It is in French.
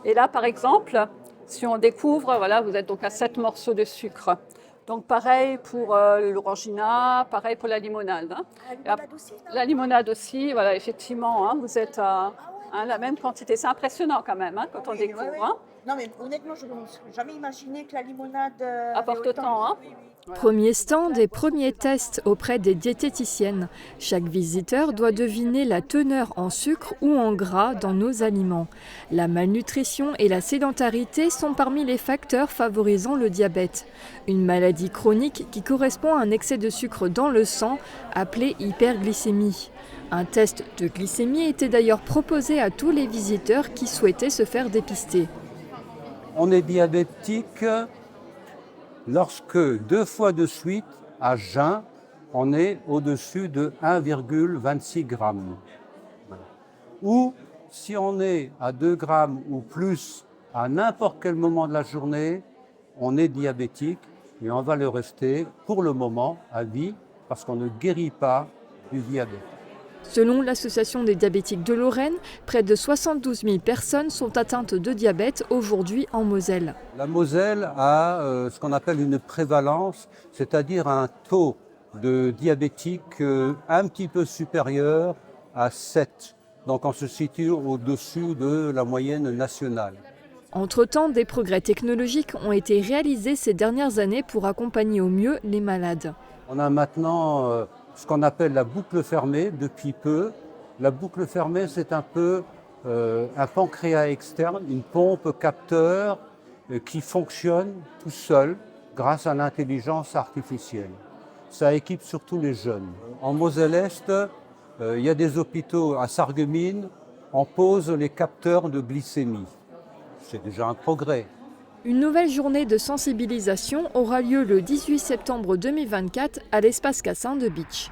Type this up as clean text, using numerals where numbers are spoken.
Et là, par exemple, si on découvre, voilà, vous êtes donc à 7 morceaux de sucre. Donc pareil pour l'orangina, pareil pour la limonade. Hein. La limonade aussi, non? La limonade aussi, voilà, effectivement, hein, vous êtes à la même quantité. C'est impressionnant quand même, hein, quand on découvre. Ouais, ouais. Hein. Non, mais honnêtement, je n'aurais jamais imaginé que la limonade avait Apporte autant. autant. Hein. Oui, oui. Voilà. Premier stand et premier test auprès des diététiciennes. Chaque visiteur doit deviner la teneur en sucre ou en gras dans nos aliments. La malnutrition et la sédentarité sont parmi les facteurs favorisant le diabète. Une maladie chronique qui correspond à un excès de sucre dans le sang, appelé hyperglycémie. Un test de glycémie était d'ailleurs proposé à tous les visiteurs qui souhaitaient se faire dépister. On est diabétique lorsque 2 fois de suite, à jeun, on est au-dessus de 1,26 g. Voilà. Ou si on est à 2 grammes ou plus à n'importe quel moment de la journée, on est diabétique et on va le rester pour le moment à vie parce qu'on ne guérit pas du diabète. Selon l'Association des diabétiques de Lorraine, près de 72 000 personnes sont atteintes de diabète aujourd'hui en Moselle. La Moselle a ce qu'on appelle une prévalence, c'est-à-dire un taux de diabétiques un petit peu supérieur à 7. Donc on se situe au-dessus de la moyenne nationale. Entre-temps, des progrès technologiques ont été réalisés ces dernières années pour accompagner au mieux les malades. On a maintenant ce qu'on appelle la boucle fermée depuis peu. La boucle fermée, c'est un peu un pancréas externe, une pompe capteur qui fonctionne tout seul grâce à l'intelligence artificielle. Ça équipe surtout les jeunes. En Moselle-Est, il y a des hôpitaux à Sarreguemines, on pose les capteurs de glycémie. C'est déjà un progrès. Une nouvelle journée de sensibilisation aura lieu le 18 septembre 2024 à l'Espace Cassin de Bitche.